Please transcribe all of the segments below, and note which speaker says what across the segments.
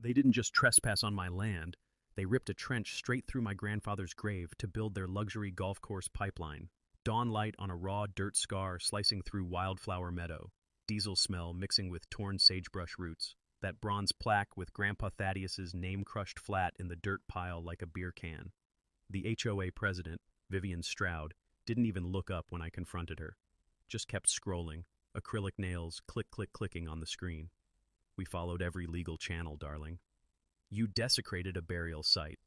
Speaker 1: They didn't just trespass on my land, they ripped a trench straight through my grandfather's grave to build their luxury golf course pipeline. Dawn light on a raw dirt scar slicing through wildflower meadow. Diesel smell mixing with torn sagebrush roots. That bronze plaque with Grandpa Thaddeus's name crushed flat in the dirt pile like a beer can. The HOA president, Vivian Stroud, didn't even look up when I confronted her. Just kept scrolling, acrylic nails clicking on the screen. We followed every legal channel, darling. You desecrated a burial site.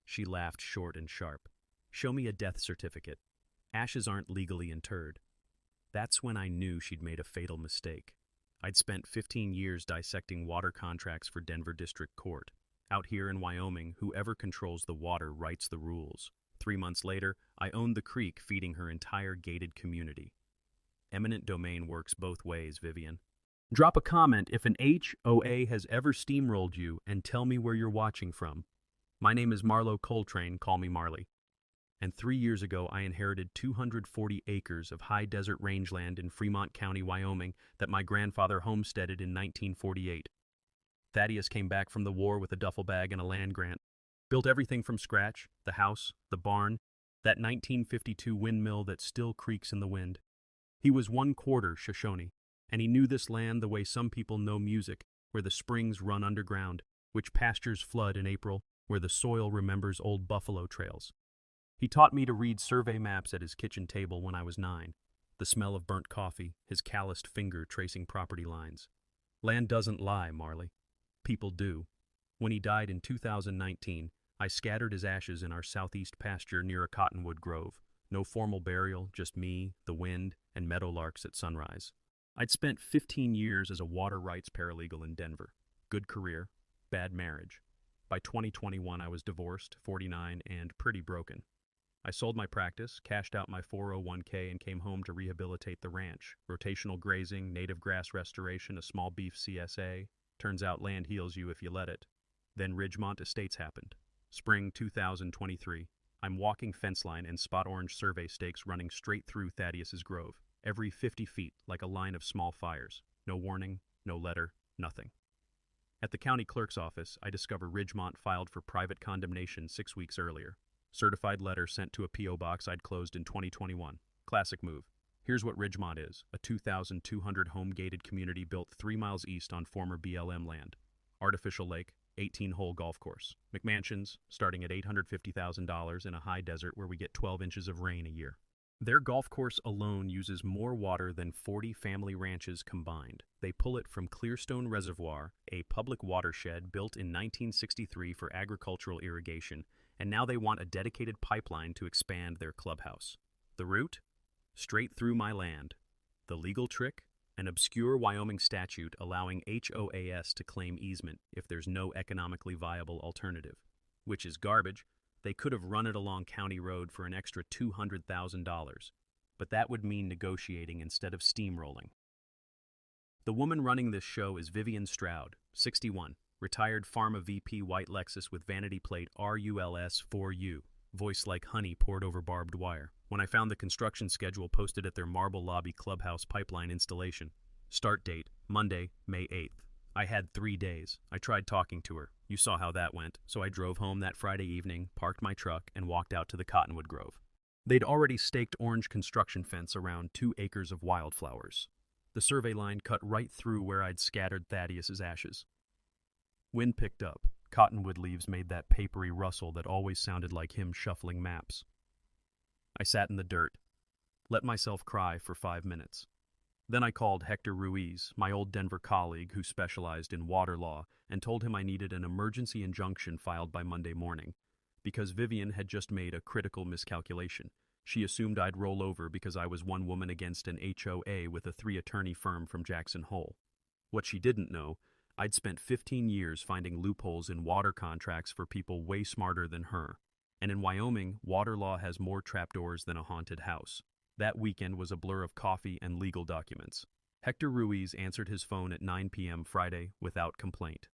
Speaker 1: She laughed short and sharp. Show me a death certificate. Ashes aren't legally interred. That's when I knew she'd made a fatal mistake. I'd spent 15 years dissecting water contracts for Denver District Court. Out here in Wyoming, whoever controls the water writes the rules. 3 months later, I owned the creek feeding her entire gated community. Eminent domain works both ways, Vivian. Drop a comment if an HOA has ever steamrolled you and tell me where you're watching from. My name is Marlo Coltrane, call me Marley. And 3 years ago, I inherited 240 acres of high desert rangeland in Fremont County, Wyoming, that my grandfather homesteaded in 1948. Thaddeus came back from the war with a duffel bag and a land grant. Built everything from scratch, the house, the barn, that 1952 windmill that still creaks in the wind. He was 1/4 Shoshone, and he knew this land the way some people know music, where the springs run underground, which pastures flood in April, where the soil remembers old buffalo trails. He taught me to read survey maps at his kitchen table when I was 9, the smell of burnt coffee, his calloused finger tracing property lines. Land doesn't lie, Marley. People do. When he died in 2019, I scattered his ashes in our southeast pasture near a cottonwood grove. No formal burial, just me, the wind, and meadowlarks at sunrise. I'd spent 15 years as a water rights paralegal in Denver. Good career, bad marriage. By 2021, I was divorced, 49, and pretty broken. I sold my practice, cashed out my 401k, and came home to rehabilitate the ranch. Rotational grazing, native grass restoration, a small beef CSA. Turns out land heals you if you let it. Then Ridgemont Estates happened. Spring 2023. I'm walking fence line and spot orange survey stakes running straight through Thaddeus's grove. Every 50 feet, like a line of small fires. No warning, no letter, nothing. At the county clerk's office, I discover Ridgemont filed for private condemnation 6 weeks earlier. Certified letter sent to a P.O. box I'd closed in 2021. Classic move. Here's what Ridgemont is, a 2,200 home gated community built 3 miles east on former BLM land. Artificial lake, 18-hole golf course. McMansions, starting at $850,000 in a high desert where we get 12 inches of rain a year. Their golf course alone uses more water than 40 family ranches combined. They pull it from Clearstone Reservoir, a public watershed built in 1963 for agricultural irrigation, and now they want a dedicated pipeline to expand their clubhouse. The route? Straight through my land. The legal trick? An obscure Wyoming statute allowing HOAs to claim easement if there's no economically viable alternative. Which is garbage. They could have run it along County Road for an extra $200,000, but that would mean negotiating instead of steamrolling. The woman running this show is Vivian Stroud, 61, retired pharma VP white Lexus with vanity plate RULS4U, voice like honey poured over barbed wire. When I found the construction schedule posted at their Marble Lobby Clubhouse pipeline installation. Start date, Monday, May 8th. I had 3 days. I tried talking to her. You saw how that went, so I drove home that Friday evening, parked my truck, and walked out to the Cottonwood Grove. They'd already staked orange construction fence around 2 acres of wildflowers. The survey line cut right through where I'd scattered Thaddeus's ashes. Wind picked up. Cottonwood leaves made that papery rustle that always sounded like him shuffling maps. I sat in the dirt, let myself cry for 5 minutes. Then I called Hector Ruiz, my old Denver colleague who specialized in water law, and told him I needed an emergency injunction filed by Monday morning, because Vivian had just made a critical miscalculation. She assumed I'd roll over because I was one woman against an HOA with a 3-attorney firm from Jackson Hole. What she didn't know, I'd spent 15 years finding loopholes in water contracts for people way smarter than her. And in Wyoming, water law has more trapdoors than a haunted house. That weekend was a blur of coffee and legal documents. Hector Ruiz answered his phone at 9 p.m. Friday without complaint.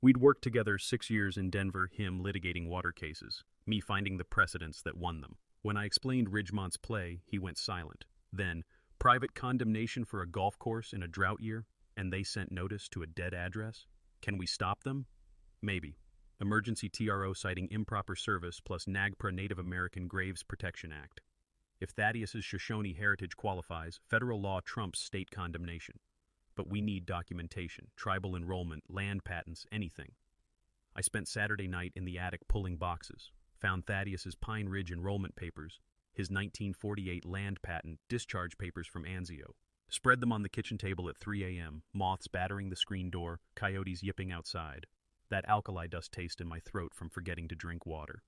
Speaker 1: We'd worked together 6 years in Denver, him litigating water cases, me finding the precedents that won them. When I explained Ridgemont's play, he went silent. Then, private condemnation for a golf course in a drought year, and they sent notice to a dead address? Can we stop them? Maybe. Emergency TRO citing improper service plus NAGPRA Native American Graves Protection Act. If Thaddeus's Shoshone heritage qualifies, federal law trumps state condemnation. But we need documentation, tribal enrollment, land patents, anything. I spent Saturday night in the attic pulling boxes, found Thaddeus's Pine Ridge enrollment papers, his 1948 land patent, discharge papers from Anzio. Spread them on the kitchen table at 3 a.m., moths battering the screen door, coyotes yipping outside. That alkali dust taste in my throat from forgetting to drink water.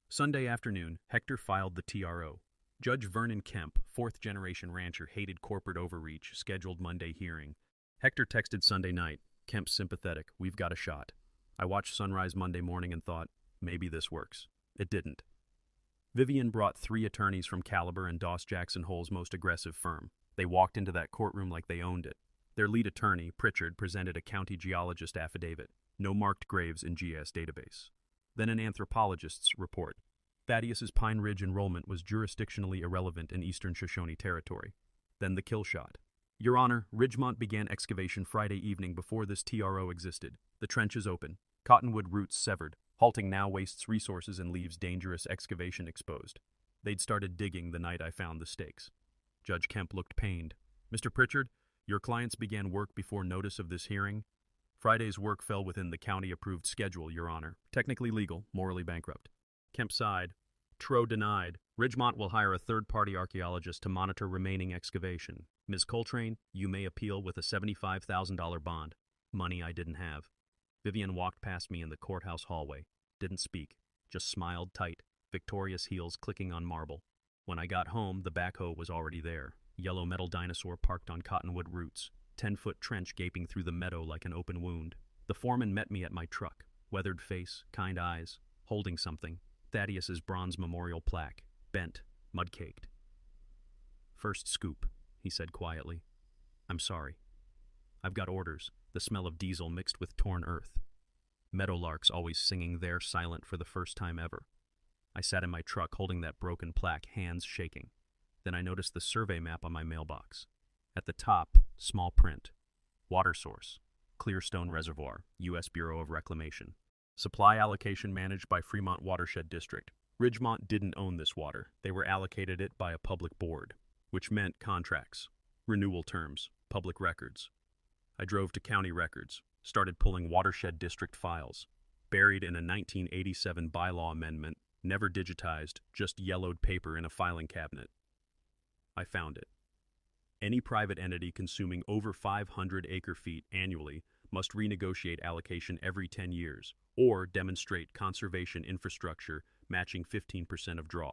Speaker 1: Sunday afternoon, Hector filed the TRO. Judge Vernon Kemp, fourth-generation rancher, hated corporate overreach, scheduled Monday hearing. Hector texted Sunday night, "Kemp's sympathetic, we've got a shot." I watched sunrise Monday morning and thought, maybe this works. It didn't. Vivian brought 3 attorneys from Caliber and Doss Jackson Hole's most aggressive firm. They walked into that courtroom like they owned it. Their lead attorney, Pritchard, presented a county geologist affidavit. No marked graves in GS database. Then an anthropologist's report. Thaddeus's Pine Ridge enrollment was jurisdictionally irrelevant in eastern Shoshone territory. Then the kill shot. Your Honor, Ridgemont began excavation Friday evening before this TRO existed. The trench is open. Cottonwood roots severed. Halting now wastes resources and leaves dangerous excavation exposed. They'd started digging the night I found the stakes. Judge Kemp looked pained. Mr. Pritchard, your clients began work before notice of this hearing. Friday's work fell within the county-approved schedule, Your Honor. Technically legal, morally bankrupt. Kemp sighed. TRO denied. Ridgemont will hire a third-party archaeologist to monitor remaining excavation. Ms. Coltrane, you may appeal with a $75,000 bond. Money I didn't have. Vivian walked past me in the courthouse hallway. Didn't speak. Just smiled tight, victorious heels clicking on marble. When I got home, the backhoe was already there. Yellow metal dinosaur parked on cottonwood roots. 10-foot trench gaping through the meadow like an open wound. The foreman met me at my truck. Weathered face, kind eyes, holding something. Thaddeus's bronze memorial plaque. Bent, mud-caked. First scoop, he said quietly. I'm sorry. I've got orders. The smell of diesel mixed with torn earth. Meadowlarks always singing there silent for the first time ever. I sat in my truck holding that broken plaque, hands shaking. Then I noticed the survey map on my mailbox. At the top, small print. Water source. Clearstone Reservoir, U.S. Bureau of Reclamation. Supply allocation managed by Fremont Watershed District. Ridgemont didn't own this water. They were allocated it by a public board, which meant contracts, renewal terms, public records. I drove to county records, started pulling Watershed District files, buried in a 1987 bylaw amendment, never digitized, just yellowed paper in a filing cabinet. I found it. Any private entity consuming over 500 acre-feet annually must renegotiate allocation every 10 years, or demonstrate conservation infrastructure matching 15% of draw.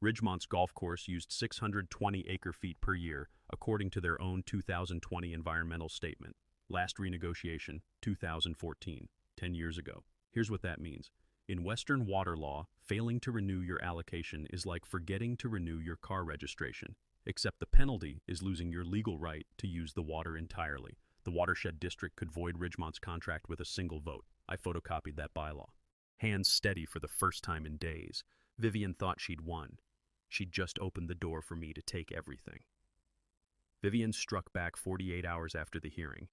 Speaker 1: Ridgemont's golf course used 620 acre-feet per year, according to their own 2020 environmental statement. Last renegotiation, 2014, 10 years ago. Here's what that means. In Western water law, failing to renew your allocation is like forgetting to renew your car registration, except the penalty is losing your legal right to use the water entirely. The Watershed District could void Ridgemont's contract with a single vote. I photocopied that bylaw. Hands steady for the first time in days. Vivian thought she'd won. She'd just opened the door for me to take everything. Vivian struck back 48 hours after the hearing.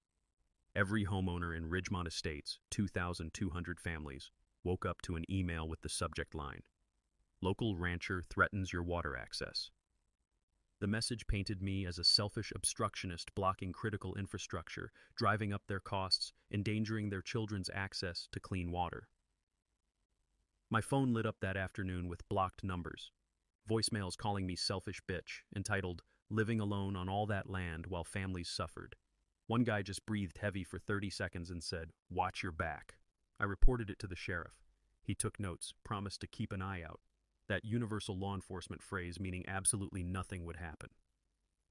Speaker 1: Every homeowner in Ridgemont Estates, 2,200 families, woke up to an email with the subject line, "Local rancher threatens your water access." The message painted me as a selfish obstructionist blocking critical infrastructure, driving up their costs, endangering their children's access to clean water. My phone lit up that afternoon with blocked numbers. Voicemails calling me selfish bitch, entitled, "Living alone on all that land while families suffered." One guy just breathed heavy for 30 seconds and said, "Watch your back." I reported it to the sheriff. He took notes, promised to keep an eye out. That universal law enforcement phrase meaning absolutely nothing would happen.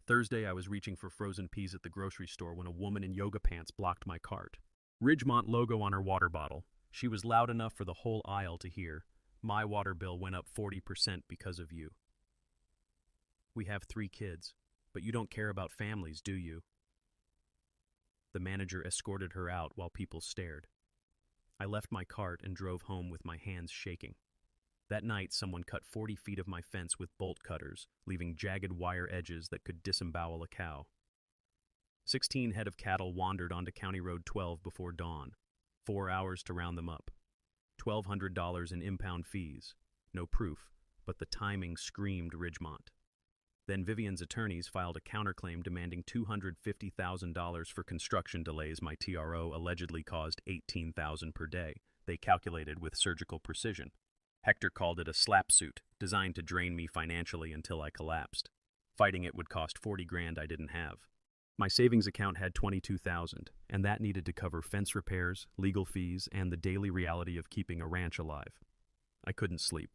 Speaker 1: Thursday, I was reaching for frozen peas at the grocery store when a woman in yoga pants blocked my cart. Ridgemont logo on her water bottle. She was loud enough for the whole aisle to hear. "My water bill went up 40% because of you." "We have 3 kids, but you don't care about families, do you?" The manager escorted her out while people stared. I left my cart and drove home with my hands shaking. That night, someone cut 40 feet of my fence with bolt cutters, leaving jagged wire edges that could disembowel a cow. 16 head of cattle wandered onto County Road 12 before dawn. 4 hours to round them up. $1,200 in impound fees. No proof, but the timing screamed Ridgemont. Then Vivian's attorneys filed a counterclaim demanding $250,000 for construction delays my TRO allegedly caused $18,000 per day. They calculated with surgical precision. Hector called it a slap suit, designed to drain me financially until I collapsed. Fighting it would cost $40,000 I didn't have. My savings account had $22,000, and that needed to cover fence repairs, legal fees, and the daily reality of keeping a ranch alive. I couldn't sleep.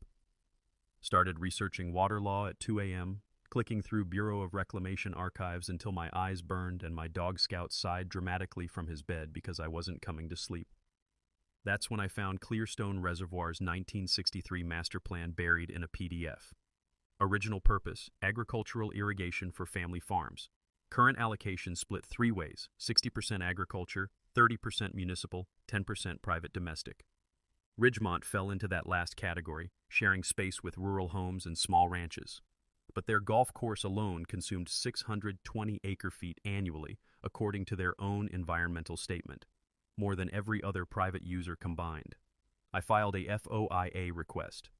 Speaker 1: Started researching water law at 2 a.m., clicking through Bureau of Reclamation archives until my eyes burned and my dog scout sighed dramatically from his bed because I wasn't coming to sleep. That's when I found Clearstone Reservoir's 1963 master plan buried in a PDF. Original purpose, agricultural irrigation for family farms. Current allocation split 3 ways, 60% agriculture, 30% municipal, 10% private domestic. Ridgemont fell into that last category, sharing space with rural homes and small ranches. But their golf course alone consumed 620 acre-feet annually, according to their own environmental statement, more than every other private user combined. I filed a FOIA request.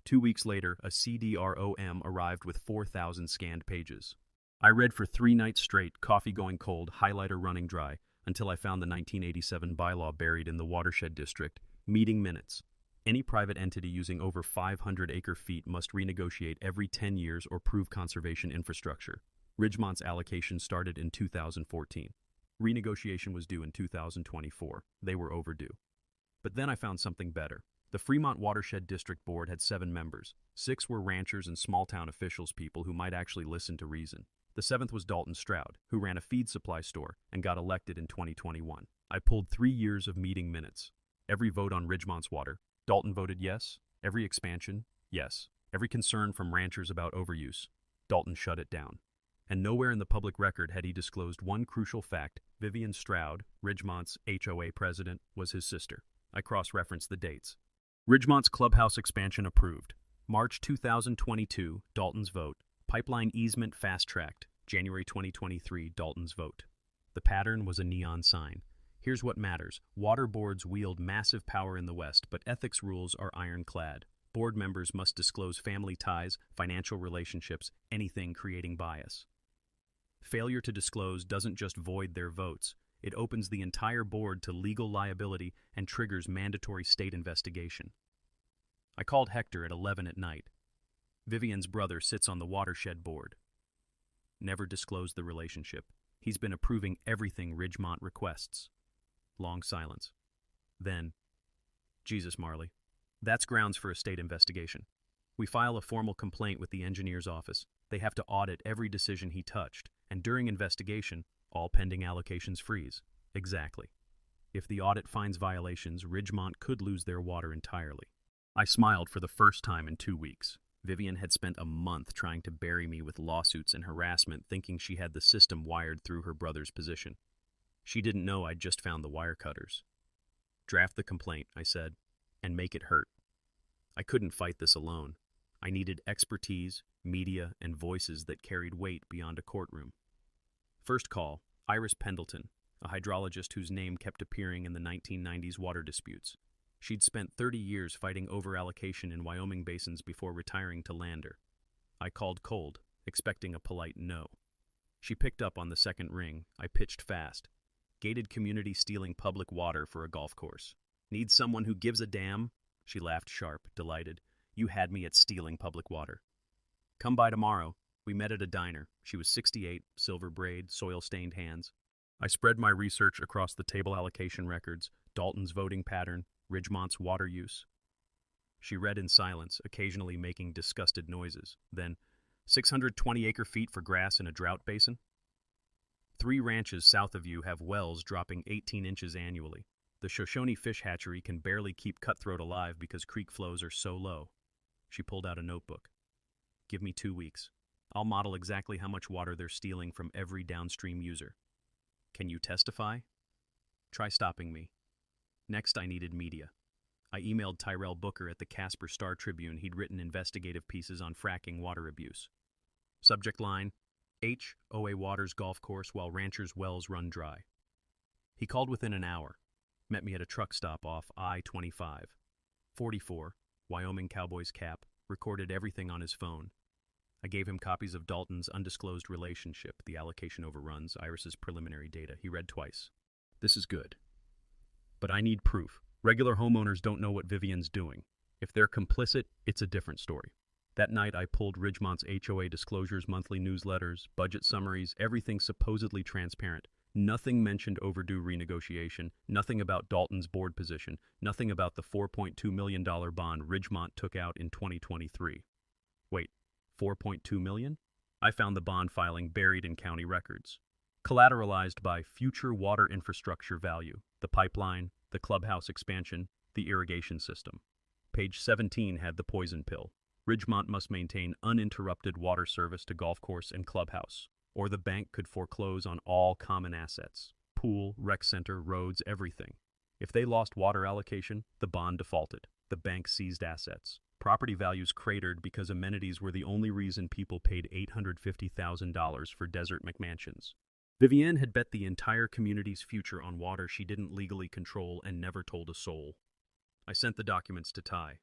Speaker 1: 2 weeks later, a CDROM arrived with 4,000 scanned pages. I read for 3 nights straight, coffee going cold, highlighter running dry, until I found the 1987 bylaw buried in the watershed district. Meeting minutes. Any private entity using over 500 acre-feet must renegotiate every 10 years or prove conservation infrastructure. Ridgemont's allocation started in 2014. Renegotiation was due in 2024. They were overdue. But then I found something better. The Fremont Watershed District Board had 7 members. 6 were ranchers and small-town officials, people who might actually listen to reason. The 7th was Dalton Stroud, who ran a feed supply store and got elected in 2021. I pulled 3 years of meeting minutes. Every vote on Ridgemont's water. Dalton voted yes. Every expansion, yes. Every concern from ranchers about overuse. Dalton shut it down. And nowhere in the public record had he disclosed one crucial fact: Vivian Stroud, Ridgemont's HOA president, was his sister. I cross-referenced the dates. Ridgemont's clubhouse expansion approved. March 2022, Dalton's vote. Pipeline easement fast-tracked. January 2023, Dalton's vote. The pattern was a neon sign. Here's what matters. Water boards wield massive power in the West, but ethics rules are ironclad. Board members must disclose family ties, financial relationships, anything creating bias. Failure to disclose doesn't just void their votes. It opens the entire board to legal liability and triggers mandatory state investigation. I called Hector at 11 at night. Vivian's brother sits on the watershed board. Never disclosed the relationship. He's been approving everything Ridgemont requests. Long silence. Then, Jesus, Marley. That's grounds for a state investigation. We file a formal complaint with the engineer's office. They have to audit every decision he touched, and during investigation, all pending allocations freeze. Exactly. If the audit finds violations, Ridgemont could lose their water entirely. I smiled for the first time in 2 weeks. Vivian had spent a month trying to bury me with lawsuits and harassment, thinking she had the system wired through her brother's position. She didn't know I'd just found the wire cutters. Draft the complaint, I said, and make it hurt. I couldn't fight this alone. I needed expertise, media, and voices that carried weight beyond a courtroom. First call, Iris Pendleton, a hydrologist whose name kept appearing in the 1990s water disputes. She'd spent 30 years fighting over-allocation in Wyoming basins before retiring to Lander. I called cold, expecting a polite no. She picked up on the second ring. I pitched fast. Gated community stealing public water for a golf course. Need someone who gives a damn? She laughed sharp, delighted. You had me at stealing public water. Come by tomorrow. We met at a diner. She was 68, silver braid, soil-stained hands. I spread my research across the table allocation records, Dalton's voting pattern, Ridgemont's water use. She read in silence, occasionally making disgusted noises. Then, 620 acre-feet for grass in a drought basin? 3 ranches south of you have wells dropping 18 inches annually. The Shoshone fish hatchery can barely keep cutthroat alive because creek flows are so low. She pulled out a notebook. Give me 2 weeks. I'll model exactly how much water they're stealing from every downstream user. Can you testify? Try stopping me. Next, I needed media. I emailed Tyrell Booker at the Casper Star-Tribune. He'd written investigative pieces on fracking water abuse. Subject line, HOA waters golf course while ranchers' wells run dry. He called within an hour. Met me at a truck stop off I-25. 44, Wyoming Cowboys cap, recorded everything on his phone. I gave him copies of Dalton's undisclosed relationship, the allocation overruns, Iris's preliminary data. He read twice. This is good. But I need proof. Regular homeowners don't know what Vivian's doing. If they're complicit, it's a different story. That night, I pulled Ridgemont's HOA disclosures, monthly newsletters, budget summaries, everything supposedly transparent. Nothing mentioned overdue renegotiation, nothing about Dalton's board position, nothing about the $4.2 million bond Ridgemont took out in 2023. Wait, 4.2 million? I found the bond filing buried in county records. Collateralized by future water infrastructure value, the pipeline, the clubhouse expansion, the irrigation system. Page 17 had the poison pill. Ridgemont must maintain uninterrupted water service to golf course and clubhouse, or the bank could foreclose on all common assets, pool, rec center, roads, everything. If they lost water allocation, the bond defaulted. The bank seized assets. Property values cratered because amenities were the only reason people paid $850,000 for desert McMansions. Vivienne had bet the entire community's future on water she didn't legally control and never told a soul. I sent the documents to Ty.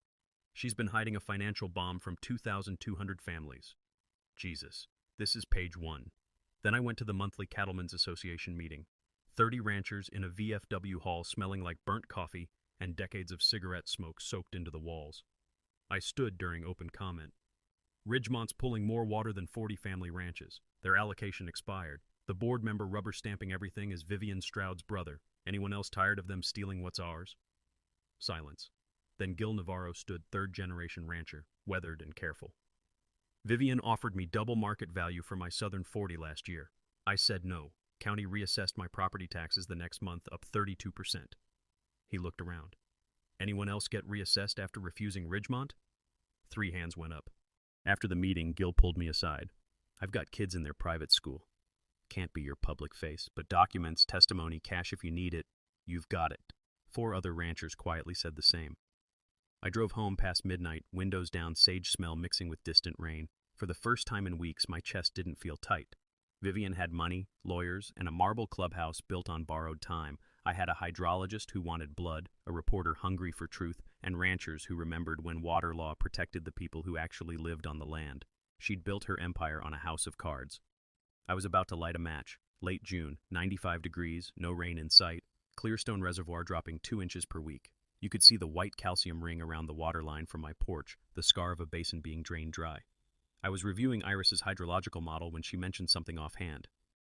Speaker 1: She's been hiding a financial bomb from 2,200 families. Jesus, this is page 1. Then I went to the monthly Cattlemen's Association meeting. 30 ranchers in a VFW hall smelling like burnt coffee and decades of cigarette smoke soaked into the walls. I stood during open comment. Ridgemont's pulling more water than 40 family ranches. Their allocation expired. The board member rubber stamping everything is Vivian Stroud's brother. Anyone else tired of them stealing what's ours? Silence. Then Gil Navarro stood, third-generation rancher, weathered and careful. Vivian offered me double market value for my Southern 40 last year. I said no. County reassessed my property taxes the next month, up 32%. He looked around. Anyone else get reassessed after refusing Ridgemont? 3 hands went up. After the meeting, Gil pulled me aside. I've got kids in their private school. Can't be your public face, but documents, testimony, cash if you need it, you've got it. 4 other ranchers quietly said the same. I drove home past midnight, windows down, sage smell mixing with distant rain. For the first time in weeks, my chest didn't feel tight. Vivian had money, lawyers, and a marble clubhouse built on borrowed time. I had a hydrologist who wanted blood, a reporter hungry for truth, and ranchers who remembered when water law protected the people who actually lived on the land. She'd built her empire on a house of cards. I was about to light a match. Late June, 95 degrees, no rain in sight, Clearstone Reservoir dropping 2 inches per week. You could see the white calcium ring around the water line from my porch, the scar of a basin being drained dry. I was reviewing Iris's hydrological model when she mentioned something offhand.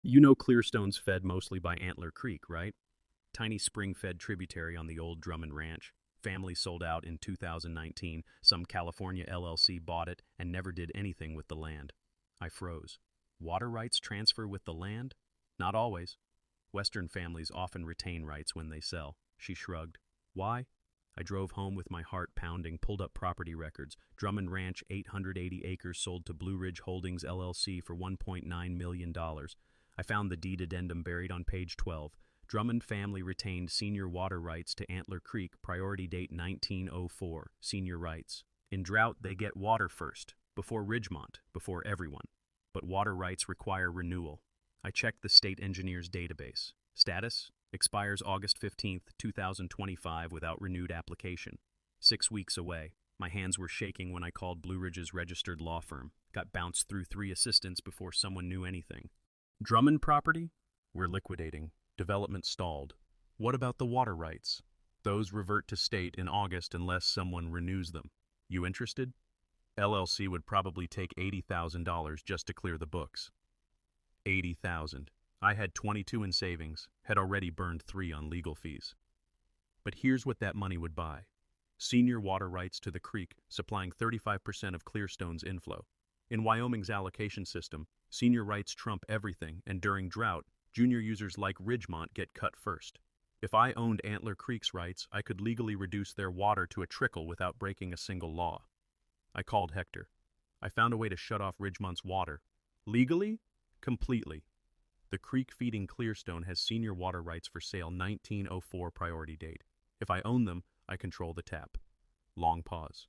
Speaker 1: You know Clearstone's fed mostly by Antler Creek, right? Tiny spring-fed tributary on the old Drummond Ranch. Family sold out in 2019. Some California LLC bought it and never did anything with the land. I froze. Water rights transfer with the land? Not always. Western families often retain rights when they sell. She shrugged. Why? I drove home with my heart pounding, pulled up property records. Drummond Ranch, 880 acres, sold to Blue Ridge Holdings LLC for $1.9 million. I found the deed addendum buried on page 12. Drummond family retained senior water rights to Antler Creek, priority date 1904, senior rights. In drought, they get water first, before Ridgemont, before everyone. But water rights require renewal. I checked the state engineer's database. Status? Expires August 15, 2025 without renewed application. 6 weeks away. My hands were shaking when I called Blue Ridge's registered law firm. Got bounced through 3 assistants before someone knew anything. Drummond property? We're liquidating. Development stalled. What about the water rights? Those revert to state in August unless someone renews them. You interested? LLC would probably take $80,000 just to clear the books. $80,000. I had 22 in savings, had already burned 3 on legal fees. But here's what that money would buy. Senior water rights to the creek, supplying 35% of Clearstone's inflow. In Wyoming's allocation system, senior rights trump everything, and during drought, junior users like Ridgemont get cut first. If I owned Antler Creek's rights, I could legally reduce their water to a trickle without breaking a single law. I called Hector. I found a way to shut off Ridgemont's water. Legally? Completely. The creek feeding Clearstone has senior water rights for sale 1904 priority date. If I own them, I control the tap. Long pause.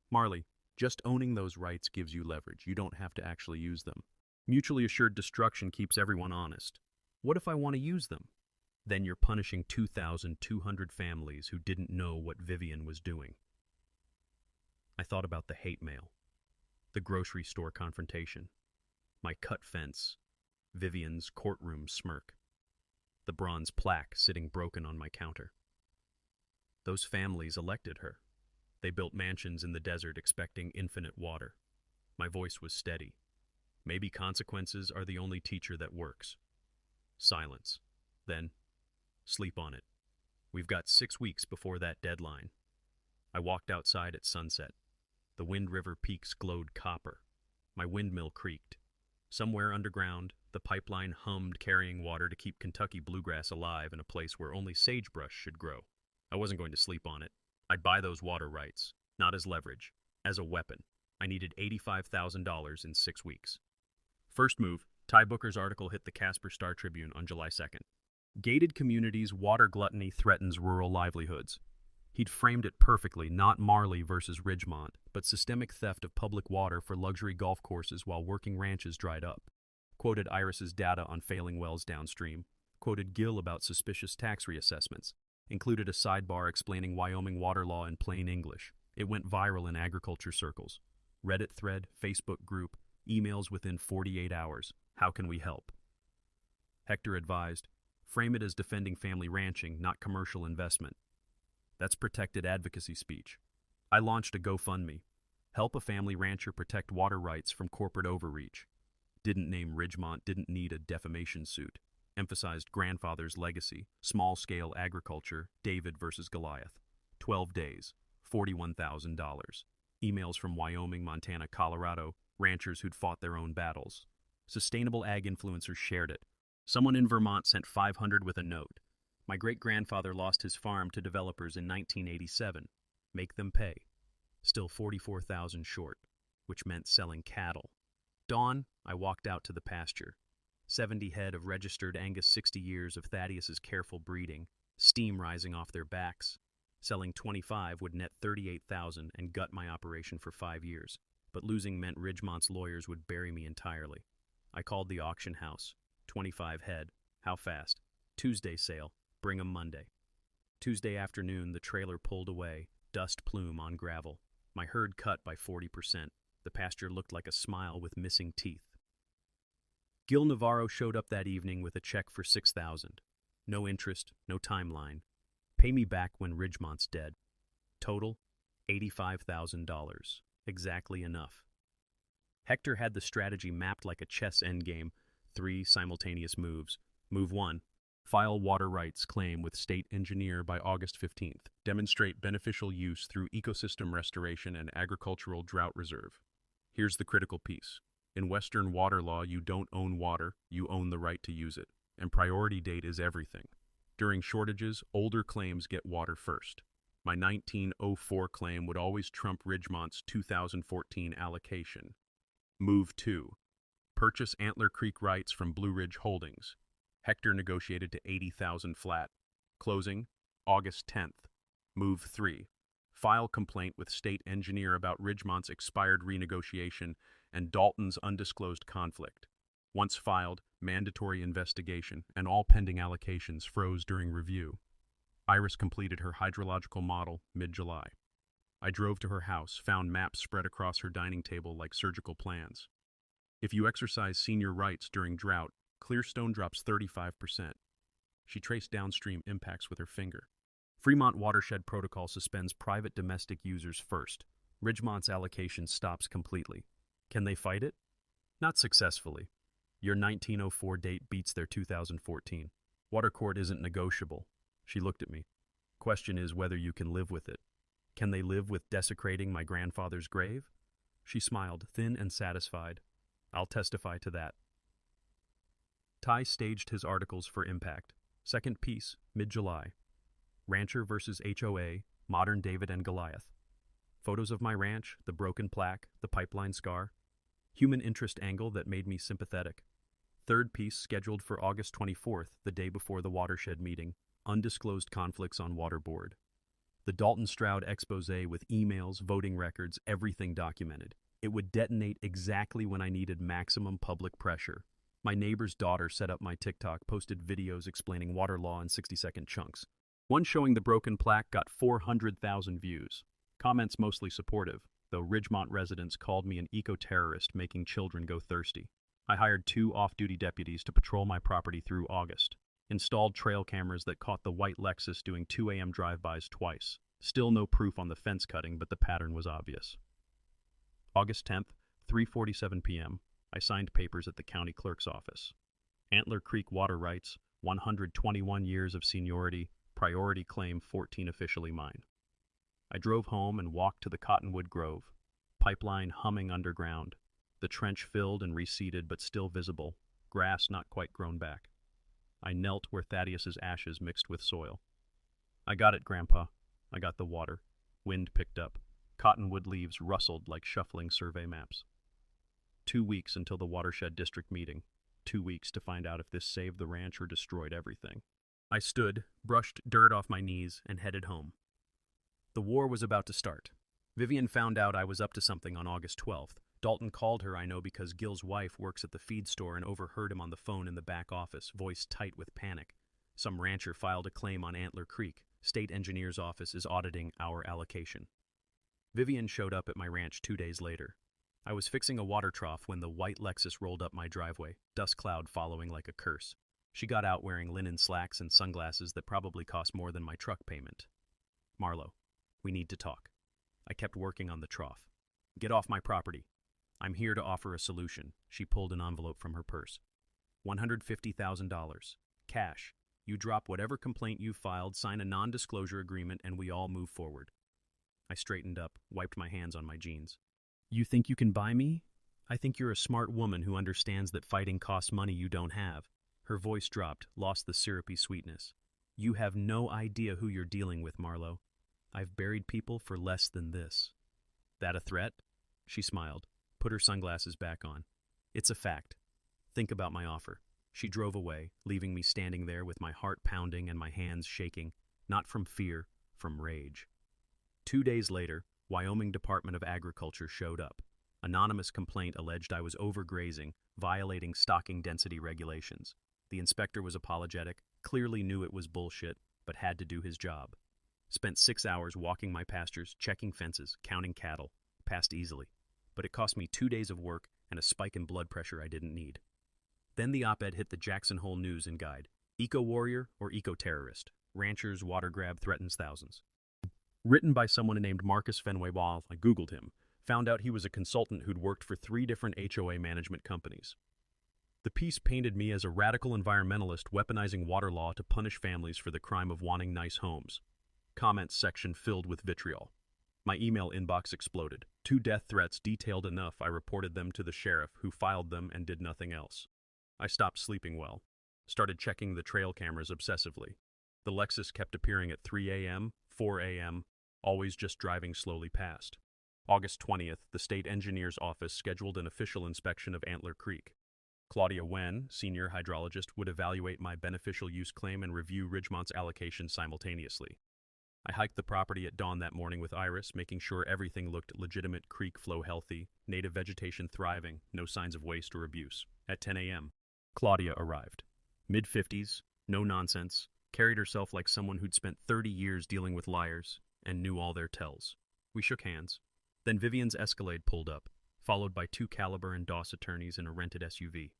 Speaker 1: Marley, just owning those rights gives you leverage. You don't have to actually use them. Mutually assured destruction keeps everyone honest. What if I want to use them? Then you're punishing 2,200 families who didn't know what Vivian was doing. I thought about the hate mail, the grocery store confrontation, my cut fence, Vivian's courtroom smirk, the bronze plaque sitting broken on my counter. Those families elected her. They built mansions in the desert expecting infinite water. My voice was steady. Maybe consequences are the only teacher that works. Silence. Then, sleep on it. We've got 6 weeks before that deadline. I walked outside at sunset. The Wind River peaks glowed copper. My windmill creaked. Somewhere underground, the pipeline hummed, carrying water to keep Kentucky bluegrass alive in a place where only sagebrush should grow. I wasn't going to sleep on it. I'd buy those water rights, not as leverage, as a weapon. I needed $85,000 in 6 weeks. First move, Ty Booker's article hit the Casper Star-Tribune on July 2nd. Gated communities' water gluttony threatens rural livelihoods. He'd framed it perfectly, not Marley versus Ridgemont, but systemic theft of public water for luxury golf courses while working ranches dried up. Quoted Iris's data on failing wells downstream. Quoted Gill about suspicious tax reassessments. Included a sidebar explaining Wyoming water law in plain English. It went viral in agriculture circles. Reddit thread, Facebook group, emails within 48 hours. How can we help? Hector advised, frame it as defending family ranching, not commercial investment. That's protected advocacy speech. I launched a GoFundMe. Help a family rancher protect water rights from corporate overreach. Didn't name Ridgemont, didn't need a defamation suit. Emphasized grandfather's legacy, small-scale agriculture, David versus Goliath. 12 days, $41,000. Emails from Wyoming, Montana, Colorado, ranchers who'd fought their own battles. Sustainable ag influencers shared it. Someone in Vermont sent 500 with a note. My great-grandfather lost his farm to developers in 1987. Make them pay. Still 44,000 short, which meant selling cattle. Dawn, I walked out to the pasture. 70 head of registered Angus, 60 years of Thaddeus's careful breeding, steam rising off their backs. Selling 25 would net 38,000 and gut my operation for 5 years. But losing meant Ridgemont's lawyers would bury me entirely. I called the auction house. 25 head. How fast? Tuesday sale. Bring 'em Monday. Tuesday afternoon, the trailer pulled away, dust plume on gravel. My herd cut by 40%. The pasture looked like a smile with missing teeth. Gil Navarro showed up that evening with a check for $6,000. No interest, no timeline. Pay me back when Ridgemont's dead. Total, $85,000. Exactly enough. Hector had the strategy mapped like a chess endgame. 3 simultaneous moves. Move 1. File water rights claim with state engineer by August 15th. Demonstrate beneficial use through ecosystem restoration and agricultural drought reserve. Here's the critical piece. In Western water law, you don't own water, you own the right to use it. And priority date is everything. During shortages, older claims get water first. My 1904 claim would always trump Ridgemont's 2014 allocation. Move 2. Purchase Antler Creek rights from Blue Ridge Holdings. Hector negotiated to 80,000 flat. Closing, August 10th. Move 3. File complaint with state engineer about Ridgemont's expired renegotiation and Dalton's undisclosed conflict. Once filed, mandatory investigation, and all pending allocations froze during review. Iris completed her hydrological model mid-July. I drove to her house, found maps spread across her dining table like surgical plans. If you exercise senior rights during drought, Clearstone drops 35%. She traced downstream impacts with her finger. Fremont Watershed Protocol suspends private domestic users first. Ridgemont's allocation stops completely. Can they fight it? Not successfully. Your 1904 date beats their 2014. Water court isn't negotiable. She looked at me. Question is whether you can live with it. Can they live with desecrating my grandfather's grave? She smiled, thin and satisfied. I'll testify to that. Ty staged his articles for Impact. Second piece, mid-July. Rancher versus HOA, Modern David and Goliath. Photos of my ranch, the broken plaque, the pipeline scar. Human interest angle that made me sympathetic. Third piece scheduled for August 24th, the day before the watershed meeting. Undisclosed conflicts on water board. The Dalton Stroud expose with emails, voting records, everything documented. It would detonate exactly when I needed maximum public pressure. My neighbor's daughter set up my TikTok, posted videos explaining water law in 60-second chunks. One showing the broken plaque got 400,000 views. Comments mostly supportive, though Ridgemont residents called me an eco-terrorist making children go thirsty. I hired 2 off-duty deputies to patrol my property through August. Installed trail cameras that caught the white Lexus doing 2 a.m. drive-bys twice. Still no proof on the fence cutting, but the pattern was obvious. August 10th, 3:47 p.m., I signed papers at the county clerk's office. Antler Creek water rights, 121 years of seniority, priority claim 14 officially mine. I drove home and walked to the Cottonwood Grove. Pipeline humming underground. The trench filled and reseeded but still visible. Grass not quite grown back. I knelt where Thaddeus's ashes mixed with soil. I got it, Grandpa. I got the water. Wind picked up. Cottonwood leaves rustled like shuffling survey maps. 2 weeks until the watershed district meeting. 2 weeks to find out if this saved the ranch or destroyed everything. I stood, brushed dirt off my knees, and headed home. The war was about to start. Vivian found out I was up to something on August 12th. Dalton called her, I know, because Gil's wife works at the feed store and overheard him on the phone in the back office, voice tight with panic. Some rancher filed a claim on Antler Creek. State engineer's office is auditing our allocation. Vivian showed up at my ranch 2 days later. I was fixing a water trough when the white Lexus rolled up my driveway, dust cloud following like a curse. She got out wearing linen slacks and sunglasses that probably cost more than my truck payment. Marlo, we need to talk. I kept working on the trough. Get off my property. I'm here to offer a solution. She pulled an envelope from her purse. $150,000. Cash. You drop whatever complaint you filed, sign a non-disclosure agreement, and we all move forward. I straightened up, wiped my hands on my jeans. You think you can buy me? I think you're a smart woman who understands that fighting costs money you don't have. Her voice dropped, lost the syrupy sweetness. You have no idea who you're dealing with, Marlo. I've buried people for less than this. That a threat? She smiled, put her sunglasses back on. It's a fact. Think about my offer. She drove away, leaving me standing there with my heart pounding and my hands shaking, not from fear, from rage. 2 days later, Wyoming Department of Agriculture showed up. Anonymous complaint alleged I was overgrazing, violating stocking density regulations. The inspector was apologetic, clearly knew it was bullshit, but had to do his job. Spent 6 hours walking my pastures, checking fences, counting cattle. Passed easily. But it cost me 2 days of work and a spike in blood pressure I didn't need. Then the op-ed hit the Jackson Hole News and Guide. Eco-warrior or eco-terrorist? Rancher's water grab threatens thousands. Written by someone named Marcus Fenway. While I Googled him, found out he was a consultant who'd worked for 3 different HOA management companies. The piece painted me as a radical environmentalist weaponizing water law to punish families for the crime of wanting nice homes. Comments section filled with vitriol. My email inbox exploded. 2 death threats detailed enough I reported them to the sheriff, who filed them and did nothing else. I stopped sleeping well. Started checking the trail cameras obsessively. The Lexus kept appearing at 3 a.m., 4 a.m., always just driving slowly past. August 20th, the state engineer's office scheduled an official inspection of Antler Creek. Claudia Wen, senior hydrologist, would evaluate my beneficial use claim and review Ridgemont's allocation simultaneously. I hiked the property at dawn that morning with Iris, making sure everything looked legitimate, creek flow healthy, native vegetation thriving, no signs of waste or abuse. At 10 a.m., Claudia arrived. Mid-50s, no nonsense, carried herself like someone who'd spent 30 years dealing with liars and knew all their tells. We shook hands. Then Vivian's Escalade pulled up, followed by 2 Caliber and Doss attorneys in a rented SUV.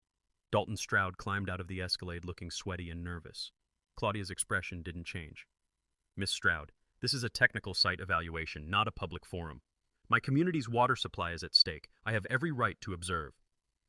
Speaker 1: Dalton Stroud climbed out of the Escalade looking sweaty and nervous. Claudia's expression didn't change. Miss Stroud, this is a technical site evaluation, not a public forum. My community's water supply is at stake. I have every right to observe.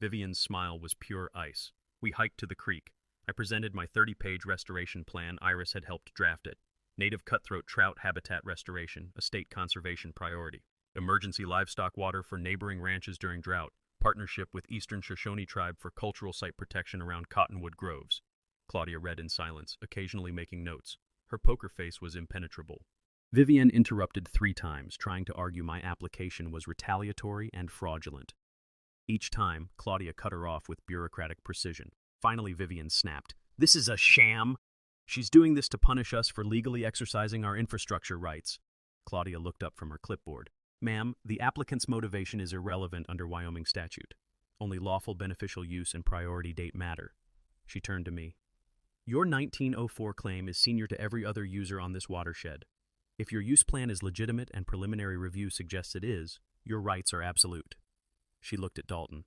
Speaker 1: Vivian's smile was pure ice. We hiked to the creek. I presented my 30-page restoration plan. Iris had helped draft it. Native cutthroat trout habitat restoration, a state conservation priority. Emergency livestock water for neighboring ranches during drought. Partnership with Eastern Shoshone Tribe for cultural site protection around Cottonwood Groves. Claudia read in silence, occasionally making notes. Her poker face was impenetrable. Vivian interrupted 3 times, trying to argue my application was retaliatory and fraudulent. Each time, Claudia cut her off with bureaucratic precision. Finally, Vivian snapped. This is a sham! She's doing this to punish us for legally exercising our infrastructure rights. Claudia looked up from her clipboard. Ma'am, the applicant's motivation is irrelevant under Wyoming statute. Only lawful beneficial use and priority date matter. She turned to me. Your 1904 claim is senior to every other user on this watershed. If your use plan is legitimate and preliminary review suggests it is, your rights are absolute. She looked at Dalton.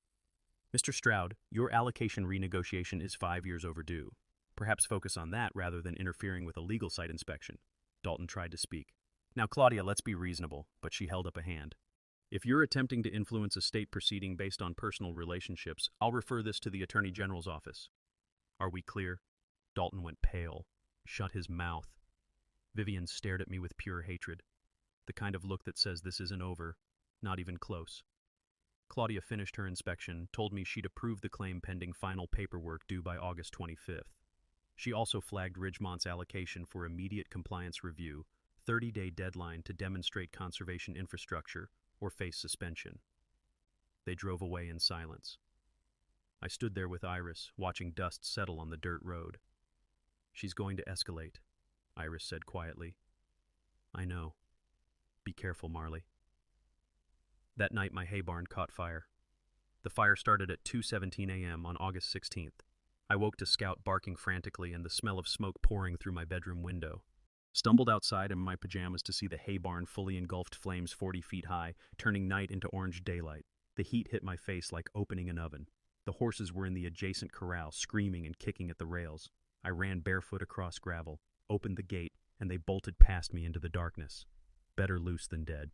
Speaker 1: Mr. Stroud, your allocation renegotiation is 5 years overdue. Perhaps focus on that rather than interfering with a legal site inspection. Dalton tried to speak. Now, Claudia, let's be reasonable, but she held up a hand. If you're attempting to influence a state proceeding based on personal relationships, I'll refer this to the Attorney General's office. Are we clear? Dalton went pale, shut his mouth. Vivian stared at me with pure hatred. The kind of look that says this isn't over, not even close. Claudia finished her inspection, told me she'd approve the claim pending final paperwork due by August 25th. She also flagged Ridgemont's allocation for immediate compliance review, 30-day deadline to demonstrate conservation infrastructure, or face suspension. They drove away in silence. I stood there with Iris, watching dust settle on the dirt road. She's going to escalate, Iris said quietly. I know. Be careful, Marley. That night my hay barn caught fire. The fire started at 2:17 a.m. on August 16th. I woke to Scout barking frantically and the smell of smoke pouring through my bedroom window. Stumbled outside in my pajamas to see the hay barn fully engulfed flames 40 feet high, turning night into orange daylight. The heat hit my face like opening an oven. The horses were in the adjacent corral, screaming and kicking at the rails. I ran barefoot across gravel, opened the gate, and they bolted past me into the darkness. Better loose than dead.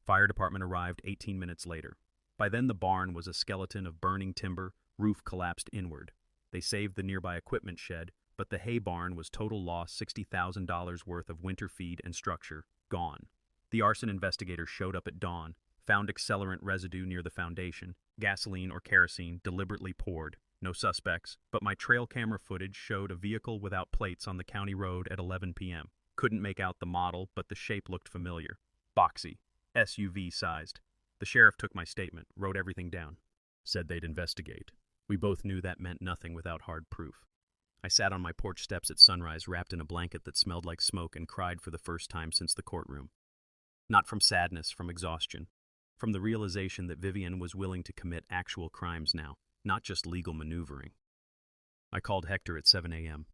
Speaker 1: Fire department arrived 18 minutes later. By then the barn was a skeleton of burning timber, roof collapsed inward. They saved the nearby equipment shed, but the hay barn was total loss, $60,000 worth of winter feed and structure, gone. The arson investigators showed up at dawn, found accelerant residue near the foundation, gasoline or kerosene deliberately poured. No suspects, but my trail camera footage showed a vehicle without plates on the county road at 11 p.m. Couldn't make out the model, but the shape looked familiar. Boxy. SUV-sized. The sheriff took my statement, wrote everything down. Said they'd investigate. We both knew that meant nothing without hard proof. I sat on my porch steps at sunrise, wrapped in a blanket that smelled like smoke, and cried for the first time since the courtroom. Not from sadness, from exhaustion. From the realization that Vivian was willing to commit actual crimes now, not just legal maneuvering. I called Hector at 7 a.m.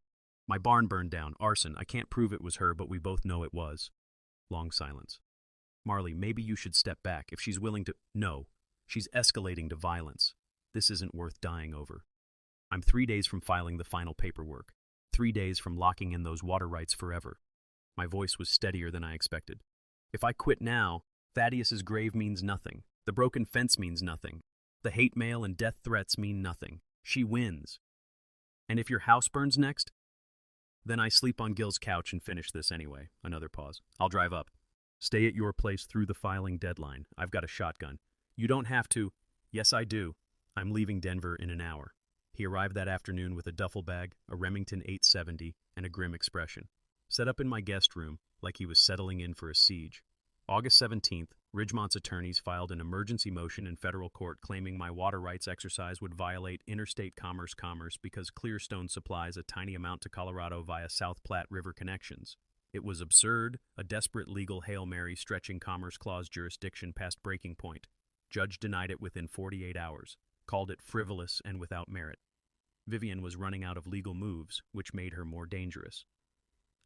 Speaker 1: My barn burned down, arson. I can't prove it was her, but we both know it was. Long silence. Marley, maybe you should step back. If she's willing to... No. She's escalating to violence. This isn't worth dying over. I'm 3 days from filing the final paperwork. 3 days from locking in those water rights forever. My voice was steadier than I expected. If I quit now, Thaddeus's grave means nothing. The broken fence means nothing. The hate mail and death threats mean nothing. She wins. And if your house burns next? Then I sleep on Gil's couch and finish this anyway. Another pause. I'll drive up. Stay at your place through the filing deadline. I've got a shotgun. You don't have to. Yes, I do. I'm leaving Denver in an hour. He arrived that afternoon with a duffel bag, a Remington 870, and a grim expression. Set up in my guest room, like he was settling in for a siege. August 17th, Ridgemont's attorneys filed an emergency motion in federal court claiming my water rights exercise would violate interstate commerce because Clearstone supplies a tiny amount to Colorado via South Platte River connections. It was absurd, a desperate legal Hail Mary stretching Commerce Clause jurisdiction past breaking point. Judge denied it within 48 hours, called it frivolous and without merit. Vivian was running out of legal moves, which made her more dangerous.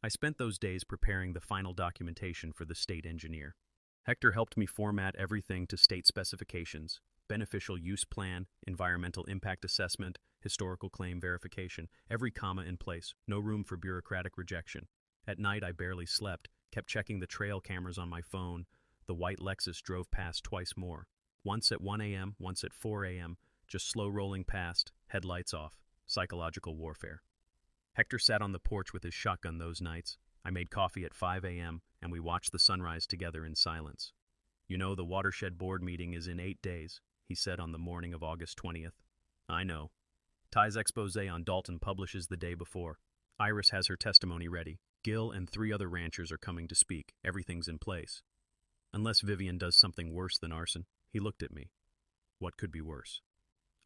Speaker 1: I spent those days preparing the final documentation for the state engineer. Hector helped me format everything to state specifications, beneficial use plan, environmental impact assessment, historical claim verification, every comma in place, no room for bureaucratic rejection. At night I barely slept, kept checking the trail cameras on my phone. The white Lexus drove past twice more. Once at 1 a.m., once at 4 a.m., just slow rolling past, headlights off, psychological warfare. Hector sat on the porch with his shotgun those nights. I made coffee at 5 a.m., and we watched the sunrise together in silence. You know, the watershed board meeting is in 8 days, he said on the morning of August 20th. I know. Ty's expose on Dalton publishes the day before. Iris has her testimony ready. Gil and 3 other ranchers are coming to speak. Everything's in place. Unless Vivian does something worse than arson. He looked at me. What could be worse?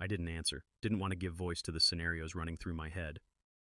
Speaker 1: I didn't answer. Didn't want to give voice to the scenarios running through my head.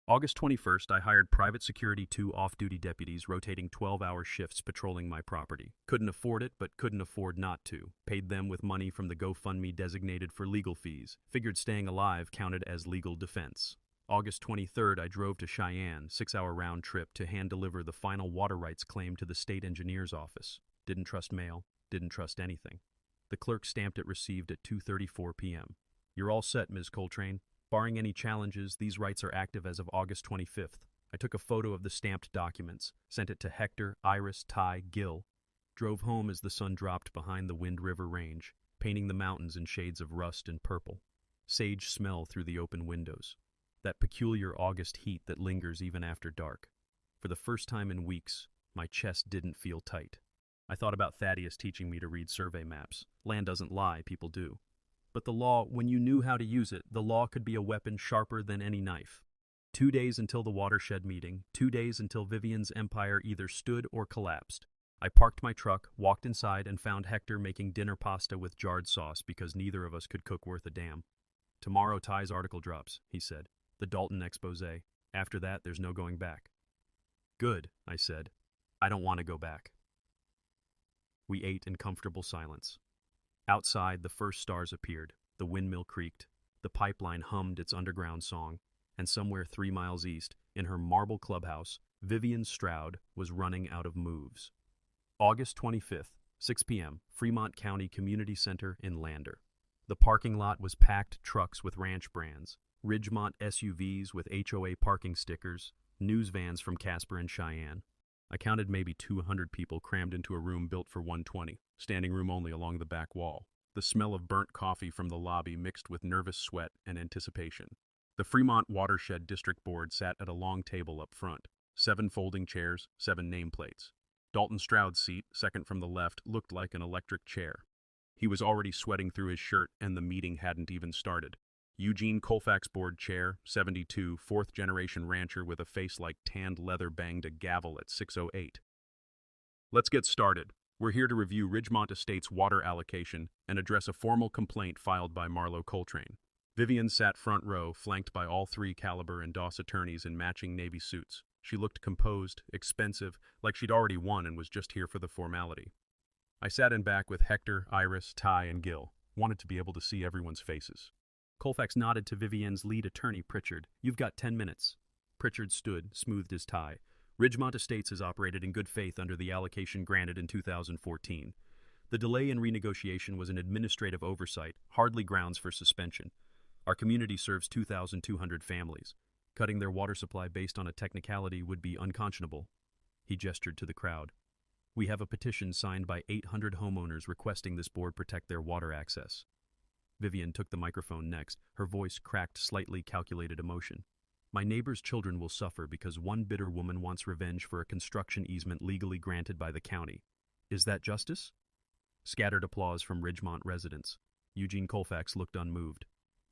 Speaker 1: August 21st, I hired private security 2 off-duty deputies rotating 12-hour shifts patrolling my property. Couldn't afford it, but couldn't afford not to. Paid them with money from the GoFundMe designated for legal fees. Figured staying alive counted as legal defense. August 23rd, I drove to Cheyenne, 6-hour round trip to hand-deliver the final water rights claim to the state engineer's office. Didn't trust mail, didn't trust anything. The clerk stamped it received at 2:34 p.m. You're all set, Ms. Coltrane. Barring any challenges, these rights are active as of August 25th. I took a photo of the stamped documents, sent it to Hector, Iris, Ty, Gil. Drove home as the sun dropped behind the Wind River Range, painting the mountains in shades of rust and purple. Sage smell through the open windows. That peculiar August heat that lingers even after dark. For the first time in weeks, my chest didn't feel tight. I thought about Thaddeus teaching me to read survey maps. Land doesn't lie, people do. But the law, when you knew how to use it, the law could be a weapon sharper than any knife. 2 days until the watershed meeting, 2 days until Vivian's empire either stood or collapsed. I parked my truck, walked inside, and found Hector making dinner pasta with jarred sauce because neither of us could cook worth a damn. Tomorrow Ty's article drops, he said. The Dalton expose. After that, there's no going back. Good, I said. I don't want to go back. We ate in comfortable silence. Outside, the first stars appeared, the windmill creaked, the pipeline hummed its underground song, and somewhere 3 miles east, in her marble clubhouse, Vivian Stroud was running out of moves. August 25th, 6 p.m., Fremont County Community Center in Lander. The parking lot was packed trucks with ranch brands, Ridgemont SUVs with HOA parking stickers, news vans from Casper and Cheyenne. I counted maybe 200 people crammed into a room built for 120, standing room only along the back wall. The smell of burnt coffee from the lobby mixed with nervous sweat and anticipation. The Fremont Watershed District Board sat at a long table up front. 7 folding chairs, 7 nameplates. Dalton Stroud's seat, second from the left, looked like an electric chair. He was already sweating through his shirt and the meeting hadn't even started. Eugene Colfax board chair, 72, fourth-generation rancher with a face like tanned leather banged a gavel at 6:08. Let's get started. We're here to review Ridgemont Estate's water allocation and address a formal complaint filed by Marlo Coltrane. Vivian sat front row, flanked by all 3 Caliber and Doss attorneys in matching Navy suits. She looked composed, expensive, like she'd already won and was just here for the formality. I sat in back with Hector, Iris, Ty, and Gil. Wanted to be able to see everyone's faces. Colfax nodded to Vivian's lead attorney, Pritchard. You've got 10 minutes. Pritchard stood, smoothed his tie. Ridgemont Estates has operated in good faith under the allocation granted in 2014. The delay in renegotiation was an administrative oversight, hardly grounds for suspension. Our community serves 2,200 families. Cutting their water supply based on a technicality would be unconscionable. He gestured to the crowd. We have a petition signed by 800 homeowners requesting this board protect their water access. Vivian took the microphone next, her voice cracked slightly calculated emotion. My neighbor's children will suffer because one bitter woman wants revenge for a construction easement legally granted by the county. Is that justice? Scattered applause from Ridgemont residents. Eugene Colfax looked unmoved.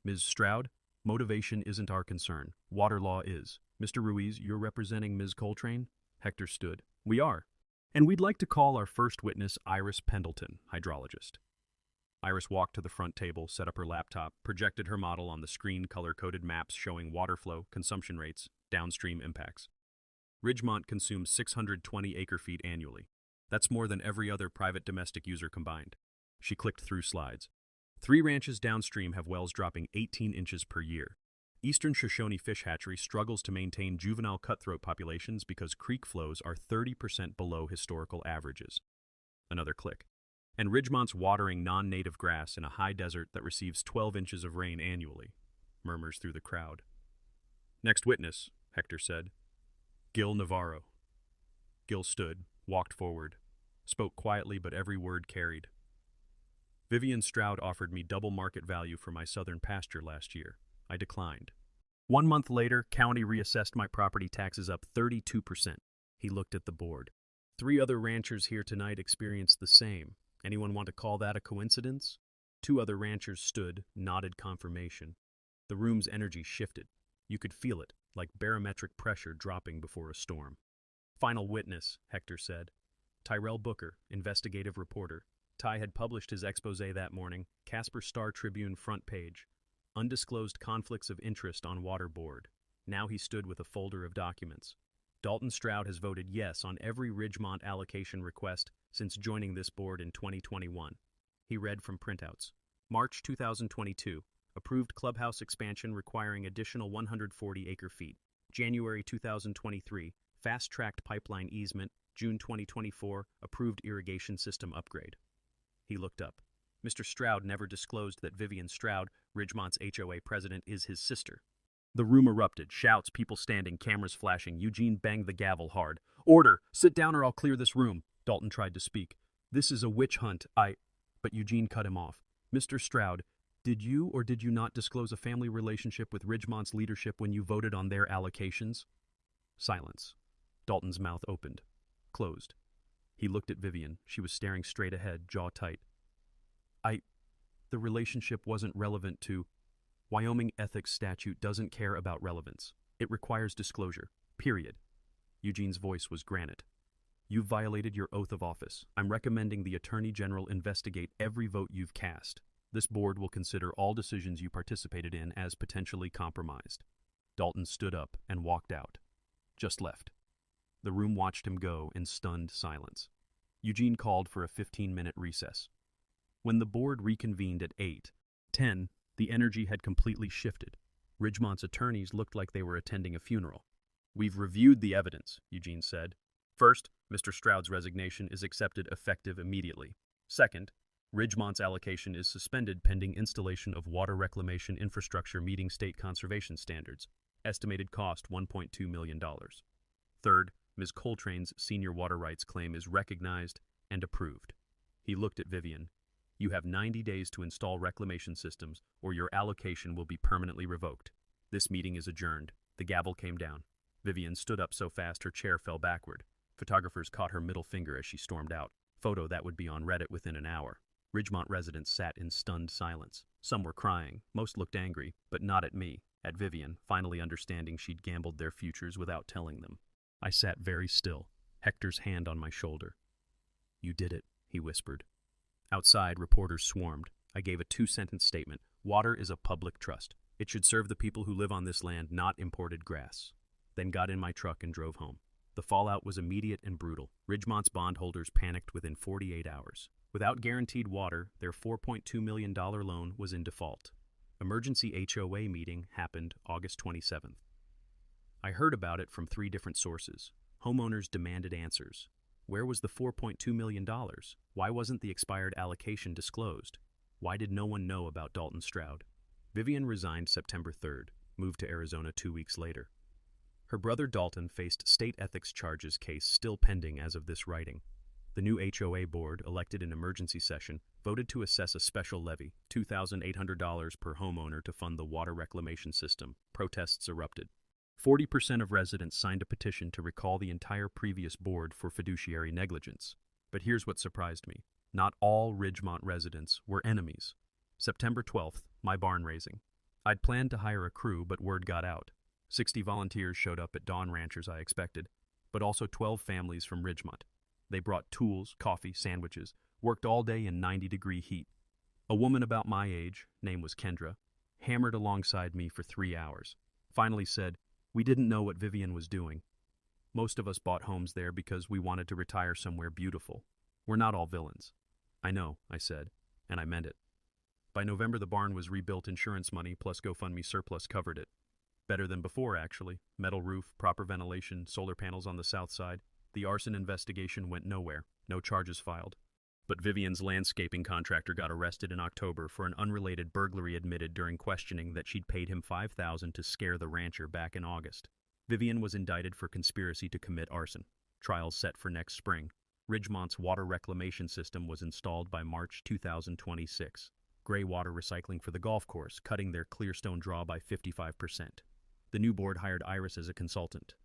Speaker 1: Ms. Stroud, motivation isn't our concern. Water law is. Mr. Ruiz, you're representing Ms. Coltrane? Hector stood. We are. And we'd like to call our first witness Iris Pendleton, hydrologist. Iris walked to the front table, set up her laptop, projected her model on the screen, color-coded maps showing water flow, consumption rates, downstream impacts. Ridgemont consumes 620 acre-feet annually. That's more than every other private domestic user combined. She clicked through slides. 3 ranches downstream have wells dropping 18 inches per year. Eastern Shoshone Fish Hatchery struggles to maintain juvenile cutthroat populations because creek flows are 30% below historical averages. Another click. And Ridgemont's watering non-native grass in a high desert that receives 12 inches of rain annually. Murmurs through the crowd. Next witness, Hector said. Gil Navarro. Gil stood, walked forward, spoke quietly but every word carried. Vivian Stroud offered me double market value for my southern pasture last year. I declined. 1 month later, county reassessed my property taxes up 32%. He looked at the board. 3 other ranchers here tonight experienced the same. Anyone want to call that a coincidence? 2 other ranchers stood, nodded confirmation. The room's energy shifted. You could feel it, like barometric pressure dropping before a storm. Final witness, Hector said. Tyrell Booker, investigative reporter. Ty had published his expose that morning, Casper Star Tribune front page. Undisclosed conflicts of interest on water board. Now he stood with a folder of documents. Dalton Stroud has voted yes on every Ridgemont allocation request since joining this board in 2021. He read from printouts. March 2022, approved clubhouse expansion requiring additional 140 acre-feet. January 2023, fast-tracked pipeline easement. June 2024, approved irrigation system upgrade. He looked up. Mr. Stroud never disclosed that Vivian Stroud, Ridgemont's HOA president, is his sister. The room erupted, shouts, people standing, cameras flashing. Eugene banged the gavel hard. "Order! Sit down or I'll clear this room." Dalton tried to speak. "This is a witch hunt, But Eugene cut him off. "Mr. Stroud, did you or did you not disclose a family relationship with Ridgemont's leadership when you voted on their allocations?" Silence. Dalton's mouth opened. Closed. He looked at Vivian. She was staring straight ahead, jaw tight. The relationship wasn't relevant to... Wyoming ethics statute doesn't care about relevance. It requires disclosure. Period. Eugene's voice was granite. "You've violated your oath of office. I'm recommending the Attorney General investigate every vote you've cast. This board will consider all decisions you participated in as potentially compromised." Dalton stood up and walked out. Just left. The room watched him go in stunned silence. Eugene called for a 15-minute recess. When the board reconvened at 8:10, the energy had completely shifted. Ridgemont's attorneys looked like they were attending a funeral. "We've reviewed the evidence," Eugene said. "First, Mr. Stroud's resignation is accepted effective immediately. Second, Ridgemont's allocation is suspended pending installation of water reclamation infrastructure meeting state conservation standards. Estimated cost $1.2 million. Third, Ms. Coltrane's senior water rights claim is recognized and approved." He looked at Vivian. "You have 90 days to install reclamation systems or your allocation will be permanently revoked. This meeting is adjourned." The gavel came down. Vivian stood up so fast her chair fell backward. Photographers caught her middle finger as she stormed out. Photo that would be on Reddit within an hour. Ridgemont residents sat in stunned silence. Some were crying. Most looked angry, but not at me. At Vivian, finally understanding she'd gambled their futures without telling them. I sat very still, Hector's hand on my shoulder. "You did it," he whispered. Outside, reporters swarmed. I gave a 2-sentence statement. Water is a public trust. It should serve the people who live on this land, not imported grass. Then got in my truck and drove home. The fallout was immediate and brutal. Ridgemont's bondholders panicked within 48 hours. Without guaranteed water, their $4.2 million loan was in default. Emergency HOA meeting happened August 27th. I heard about it from 3 different sources. Homeowners demanded answers. Where was the $4.2 million? Why wasn't the expired allocation disclosed? Why did no one know about Dalton Stroud? Vivian resigned September 3rd, moved to Arizona 2 weeks later. Her brother Dalton faced state ethics charges, case still pending as of this writing. The new HOA board, elected in emergency session, voted to assess a special levy, $2,800 per homeowner to fund the water reclamation system. Protests erupted. 40% of residents signed a petition to recall the entire previous board for fiduciary negligence. But here's what surprised me. Not all Ridgemont residents were enemies. September 12th, my barn raising. I'd planned to hire a crew, but word got out. 60 volunteers showed up at Dawn Ranchers I expected, but also 12 families from Ridgemont. They brought tools, coffee, sandwiches, worked all day in 90-degree heat. A woman about my age, name was Kendra, hammered alongside me for 3 hours. Finally said, "We didn't know what Vivian was doing. Most of us bought homes there because we wanted to retire somewhere beautiful. We're not all villains." "I know," I said, and I meant it. By November, the barn was rebuilt. Insurance money plus GoFundMe surplus covered it. Better than before, actually. Metal roof, proper ventilation, solar panels on the south side. The arson investigation went nowhere. No charges filed. But Vivian's landscaping contractor got arrested in October for an unrelated burglary, admitted during questioning that she'd paid him $5,000 to scare the rancher back in August. Vivian was indicted for conspiracy to commit arson. Trials set for next spring. Ridgemont's water reclamation system was installed by March 2026. Gray water recycling for the golf course, cutting their Clearstone draw by 55%. The new board hired Iris as a consultant.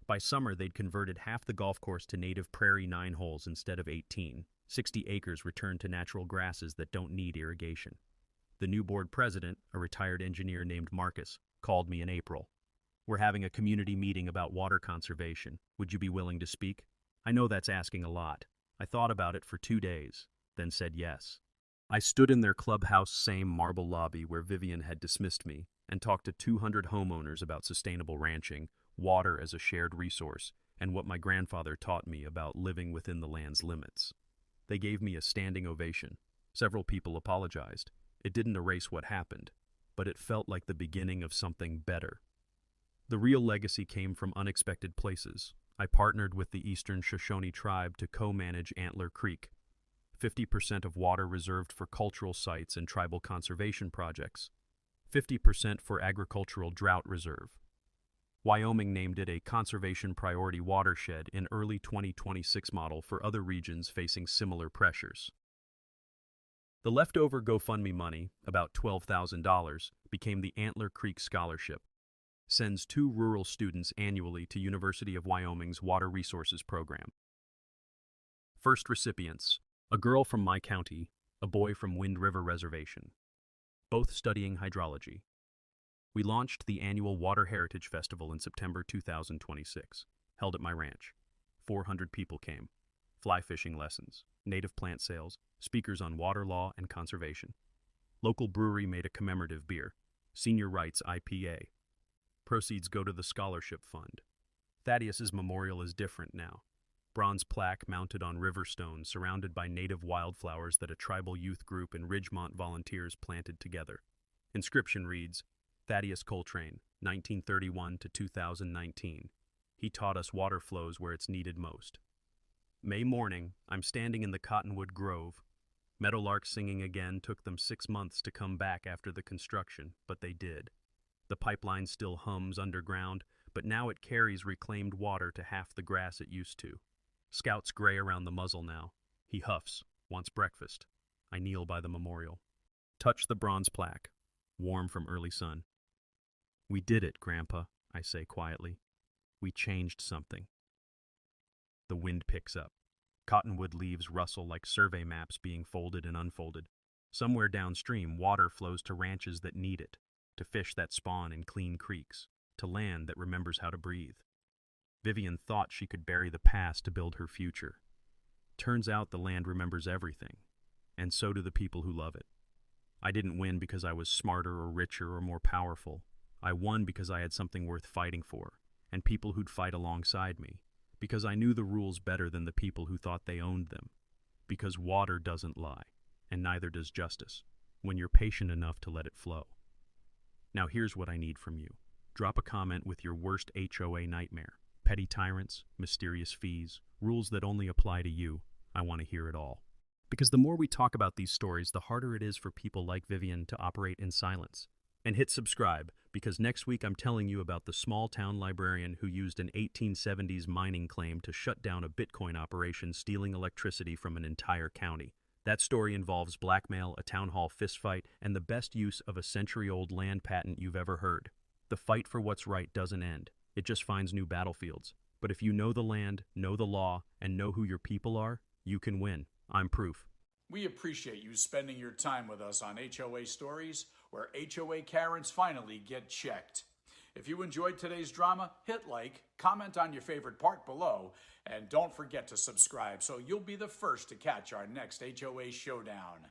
Speaker 1: By summer, they'd converted half the golf course to native prairie 9 holes instead of 18. 60 acres returned to natural grasses that don't need irrigation. The new board president, a retired engineer named Marcus, called me in April. "We're having a community meeting about water conservation. Would you be willing to speak?" I know that's asking a lot. I thought about it for 2 days, then said yes. I stood in their clubhouse, same marble lobby where Vivian had dismissed me, and talked to 200 homeowners about sustainable ranching, water as a shared resource, and what my grandfather taught me about living within the land's limits. They gave me a standing ovation. Several people apologized. It didn't erase what happened, but it felt like the beginning of something better. The real legacy came from unexpected places. I partnered with the Eastern Shoshone tribe to co-manage Antler Creek, 50% of water reserved for cultural sites and tribal conservation projects, 50% for agricultural drought reserve. Wyoming named it a Conservation Priority Watershed in early 2026 model for other regions facing similar pressures. The leftover GoFundMe money, about $12,000, became the Antler Creek Scholarship, sends 2 rural students annually to University of Wyoming's Water Resources Program. First recipients: a girl from my county, a boy from Wind River Reservation, both studying hydrology. We launched the annual Water Heritage Festival in September 2026, held at my ranch. 400 people came. Fly fishing lessons, native plant sales, speakers on water law and conservation. Local brewery made a commemorative beer, Senior Rights IPA. Proceeds go to the scholarship fund. Thaddeus's memorial is different now. Bronze plaque mounted on river stones surrounded by native wildflowers that a tribal youth group and Ridgemont volunteers planted together. Inscription reads, Thaddeus Coltrane, 1931 to 2019. He taught us water flows where it's needed most. May morning, I'm standing in the Cottonwood Grove. Meadowlarks singing again. Took them 6 months to come back after the construction, but they did. The pipeline still hums underground, but now it carries reclaimed water to half the grass it used to. Scout's gray around the muzzle now. He huffs, wants breakfast. I kneel by the memorial. Touch the bronze plaque, warm from early sun. We did it, Grandpa, I say quietly. We changed something. The wind picks up. Cottonwood leaves rustle like survey maps being folded and unfolded. Somewhere downstream, water flows to ranches that need it, to fish that spawn in clean creeks, to land that remembers how to breathe. Vivian thought she could bury the past to build her future. Turns out the land remembers everything, and so do the people who love it. I didn't win because I was smarter or richer or more powerful. I won because I had something worth fighting for, and people who'd fight alongside me, because I knew the rules better than the people who thought they owned them, because water doesn't lie, and neither does justice, when you're patient enough to let it flow. Now here's what I need from you. Drop a comment with your worst HOA nightmare. Petty tyrants, mysterious fees, rules that only apply to you. I want to hear it all. Because the more we talk about these stories, the harder it is for people like Vivian to operate in silence. And hit subscribe, because next week I'm telling you about the small-town librarian who used an 1870s mining claim to shut down a Bitcoin operation, stealing electricity from an entire county. That story involves blackmail, a town hall fistfight, and the best use of a century-old land patent you've ever heard. The fight for what's right doesn't end. It just finds new battlefields. But if you know the land, know the law, and know who your people are, you can win. I'm proof.
Speaker 2: We appreciate you spending your time with us on HOA Stories, where HOA Karens finally get checked. If you enjoyed today's drama, hit like, comment on your favorite part below, and don't forget to subscribe so you'll be the first to catch our next HOA Showdown.